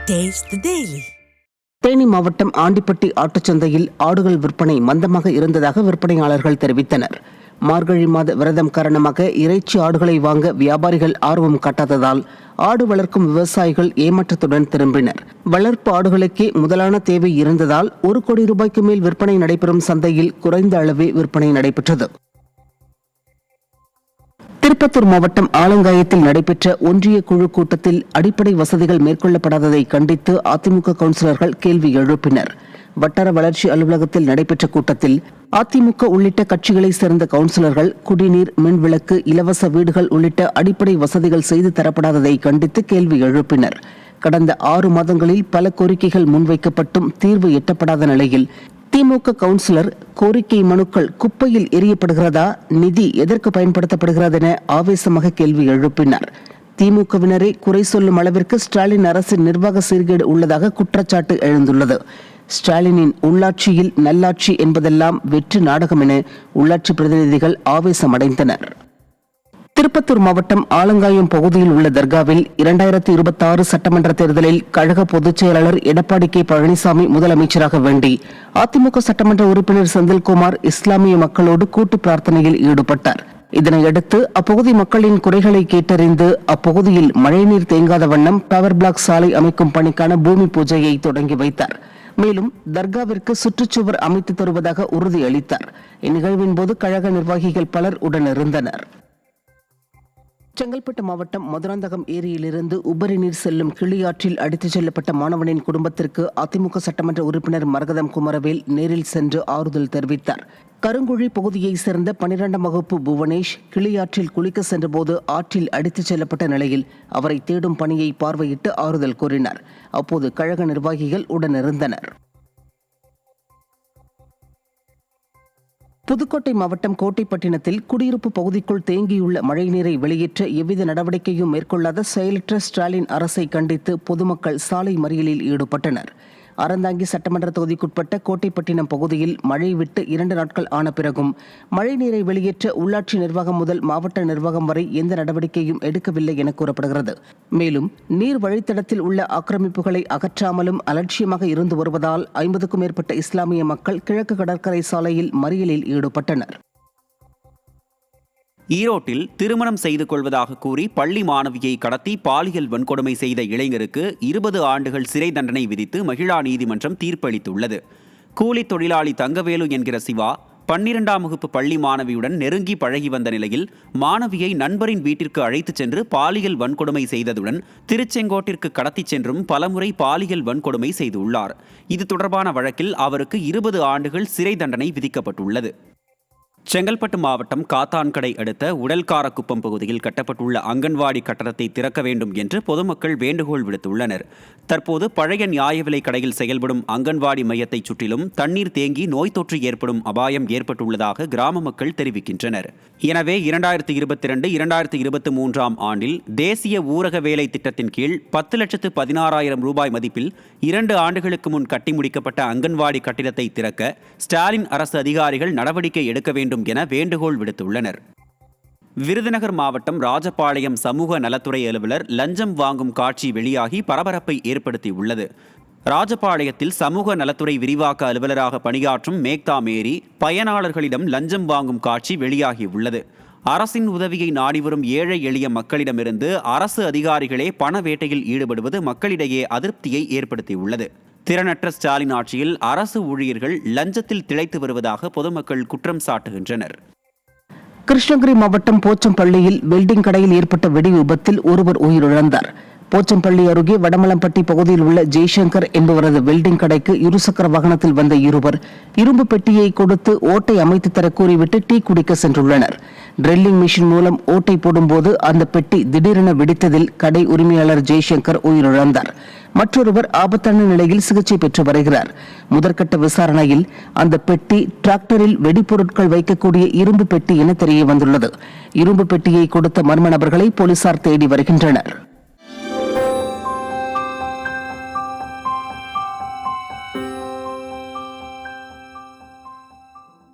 Taste the Daily. Theni மாவட்டம் ஆண்டிப்பட்டி ஆட்டுச்சந்தையில் ஆடுகள் விற்பனை மந்தமாக இருந்ததாக விற்பனையாளர்கள் தெரிவித்தனர். மார்கழி மாத விரதம் காரணமாக இறைச்சி ஆடுகளை வாங்க வியாபாரிகள் ஆர்வம் காட்டாததால் ஆடு வளர்க்கும் விவசாயிகள் ஏமாற்றத்துடன் திரும்பினர். வளர்ப்பு ஆடுகளுக்கே முதலான தேவை இருந்ததால் 1 கோடி ரூபாய்க்கு மேல் விற்பனை நடைபெறும் சந்தையில் குறைந்த அளவே விற்பனை நடைபெற்றது. திருப்பத்தூர் மாவட்டம் ஆலங்காயத்தில் நடைபெற்ற ஒன்றிய குழு கூட்டத்தில் அடிப்படை வசதிகள் மேற்கொள்ளப்படாததை கண்டித்து அதிமுக கவுன்சிலர்கள் கேள்வி எழுப்பினர். வட்டார வளர்ச்சி அலுவலகத்தில் நடைபெற்ற கூட்டத்தில் அதிமுக உள்ளிட்ட கட்சிகளை சேர்ந்த கவுன்சிலர்கள் குடிநீர், மின்விளக்கு, இலவச வீடுகள் உள்ளிட்ட அடிப்படை வசதிகள் செய்து தரப்படாததை கண்டித்து கேள்வி எழுப்பினர். கடந்த 6 மாதங்களில் பல கோரிக்கைகள் முன்வைக்கப்பட்டும் தீர்வு எட்டப்படாத நிலையில் திமுக கவுன்சிலர் கோரிக்கை மனுக்கள் குப்பையில் எரியப்படுகிறதா, நிதி எதற்கு பயன்படுத்தப்படுகிறது என ஆவேசமாக கேள்வி எழுப்பினார். திமுகவினரை குறை சொல்லும் அளவிற்கு ஸ்டாலின் அரசின் நிர்வாக சீர்கேடு உள்ளதாக குற்றச்சாட்டு எழுந்துள்ளது. ஸ்டாலினின் உள்ளாட்சியில் நல்லாட்சி என்பதெல்லாம் வெற்றி நாடகம் என உள்ளாட்சி பிரதிநிதிகள் ஆவேசமடைந்தனர். திருப்பத்தூர் மாவட்டம் ஆலங்காயம் பகுதியில் உள்ள தர்காவில் 2026 சட்டமன்ற தேர்தலில் கழக பொதுச் செயலாளர் எடப்பாடி கே பழனிசாமி முதலமைச்சராக வேண்டி அதிமுக சட்டமன்ற உறுப்பினர் செந்தில்குமார் இஸ்லாமிய மக்களோடு கூட்டு பிரார்த்தனையில் ஈடுபட்டார். இதனையடுத்து அப்பகுதி மக்களின் குறைகளை கேட்டறிந்து அப்பகுதியில் மழைநீர் தேங்காத வண்ணம் பவர் பிளாக் சாலை அமைக்கும் பணிக்கான பூமி பூஜையை தொடங்கி வைத்தார். மேலும் தர்காவிற்கு சுற்றுச்சுவர் அமைத்து தருவதாக உறுதியளித்தார். இந்நிகழ்வின் போது கழக நிர்வாகிகள் பலர் உடனிருந்தனர். செங்கல்பட்டு மாவட்டம் மதுராந்தகம் ஏரியிலிருந்து உபரி நீர் செல்லும் கிளியாற்றில் அடித்துச் செல்லப்பட்ட மாணவனின் குடும்பத்திற்கு அதிமுக சட்டமன்ற உறுப்பினர் மரகதம் குமரவேல் நேரில் சென்று ஆறுதல் தெரிவித்தார். கருங்குழி பகுதியைச் சேர்ந்த 12ஆம் வகுப்பு புவனேஷ் கிளியாற்றில் குளிக்க சென்றபோது ஆற்றில் அடித்துச் செல்லப்பட்ட நிலையில் அவரை தேடும் பணியை பார்வையிட்டு ஆறுதல் கூறினார். அப்போது கழக நிர்வாகிகள் உடனிருந்தனர். புதுக்கோட்டை மாவட்டம் கோட்டைப்பட்டினத்தில் குடியிருப்பு பகுதிக்குள் தேங்கியுள்ள மழைநீரை வெளியேற்ற எவ்வித நடவடிக்கையும் மேற்கொள்ளாத செயலற்ற ஸ்டாலின் அரசை கண்டித்து பொதுமக்கள் சாலை மறியலில் ஈடுபட்டனர். அறந்தாங்கி சட்டமன்ற தொகுதிக்குட்பட்ட கோட்டைப்பட்டினம் பகுதியில் மழை விட்டு 2 நாட்கள் ஆன பிறகும் மழைநீரை வெளியேற்ற உள்ளாட்சி நிர்வாகம் முதல் மாவட்ட நிர்வாகம் வரை எந்த நடவடிக்கையும் எடுக்கவில்லை என கூறப்படுகிறது. மேலும் நீர் வழித்தடத்தில் உள்ள ஆக்கிரமிப்புகளை அகற்றாமலும் அலட்சியமாக இருந்து வருவதால் 50க்கும் மேற்பட்ட இஸ்லாமிய மக்கள் கிழக்கு கடற்கரை சாலையில் மறியலில் ஈடுபட்டனர். ஈரோட்டில் திருமணம் செய்து கொள்வதாக கூறி பள்ளி மாணவியை கடத்தி பாலியல் வன்கொடுமை செய்த இளைஞருக்கு 20 ஆண்டுகள் சிறை தண்டனை விதித்து மகிழா நீதிமன்றம் தீர்ப்பளித்துள்ளது. கூலி தொழிலாளி தங்கவேலு என்கிற சிவா 12ஆம் வகுப்பு பள்ளி மாணவியுடன் நெருங்கி பழகி வந்த நிலையில் மாணவியை நண்பரின் வீட்டிற்கு அழைத்துச் சென்று பாலியல் வன்கொடுமை செய்ததுடன் திருச்செங்கோட்டிற்கு கடத்திச் சென்றும் பலமுறை பாலியல் வன்கொடுமை செய்துள்ளார். இது தொடர்பான வழக்கில் அவருக்கு 20 ஆண்டுகள் சிறை தண்டனை விதிக்கப்பட்டுள்ளது. செங்கல்பட்டு மாவட்டம் காத்தான்கடை அடுத்த உடல்காரக்குப்பம் பகுதியில் கட்டப்பட்டுள்ள அங்கன்வாடி கட்டடத்தை திறக்க வேண்டும் என்று பொதுமக்கள் வேண்டுகோள் விடுத்துள்ளனர். தற்போது பழைய நியாய விலை கடையில் செயல்படும் அங்கன்வாடி மையத்தை சுற்றிலும் தண்ணீர் தேங்கி நோய் தொற்று ஏற்படும் அபாயம் ஏற்பட்டுள்ளதாக கிராம மக்கள் தெரிவிக்கின்றனர். எனவே 2022-2023 ஆண்டில் தேசிய ஊரக வேலை திட்டத்தின் கீழ் 10,16,000 ரூபாய் மதிப்பில் 2 ஆண்டுகளுக்கு முன் கட்டி முடிக்கப்பட்ட அங்கன்வாடி கட்டிடத்தை திறக்க ஸ்டாலின் அரசு அதிகாரிகள் நடவடிக்கை எடுக்க வேண்டும் என வேண்டுகோள் விடுத்துள்ளனர். விருதுநகர் மாவட்டம் ராஜபாளையம் சமூக நலத்துறை அலுவலர் லஞ்சம் வாங்கும் காட்சி வெளியாகி பரபரப்பை ஏற்படுத்தியுள்ளது. ராஜபாளையத்தில் சமூக நலத்துறை விரிவாக்க அலுவலராக பணியாற்றும் மேக்தா மேரி பயனாளர்களிடம் லஞ்சம் வாங்கும் காட்சி வெளியாகியுள்ளது. அரசின் உதவியை நாடி வரும் ஏழை எளிய மக்களிடமிருந்து அரசு அதிகாரிகளே பண வேட்டையில் ஈடுபடுவது மக்களிடையே அதிருப்தியை ஏற்படுத்தியுள்ளது. திறனற்ற ஸ்டாலின் ஆட்சியில் அரசு ஊழியர்கள் லஞ்சத்தில் திளைத்து வருவதாக பொதுமக்கள் குற்றம் சாட்டுகின்றனர். கிருஷ்ணகிரி மாவட்டம் போச்சம்பள்ளியில் வெல்டிங் கடையில் ஏற்பட்ட வெடி விபத்தில் ஒருவர் உயிரிழந்தார். போச்சம்பள்ளி அருகே வடமலம்பட்டி பகுதியில் உள்ள ஜெய்சங்கர் என்பவரது வெல்டிங் கடைக்கு இருசக்கர வாகனத்தில் வந்த இருவர் இரும்பு பெட்டியை கொடுத்து ஓட்டை அமைத்து தர கூறிவிட்டு டீ குடிக்க சென்றுள்ளனர். ட்ரில்லிங் மிஷின் மூலம் ஓட்டை போடும்போது அந்த பெட்டி திடீரென வெடித்ததில் கடை உரிமையாளர் ஜெய்சங்கர் உயிரிழந்தார். மற்றொருவர் ஆபத்தான நிலையில் சிகிச்சை பெற்று வருகிறார். முதற்கட்ட விசாரணையில் அந்த பெட்டி டிராக்டரில் வெடிப்பொருட்கள் வைக்கக்கூடிய இரும்பு பெட்டி என தெரிய வந்துள்ளது. இரும்பு பெட்டியை கொடுத்த மர்ம நபர்களை போலீசார் தேடி வருகின்றனர்.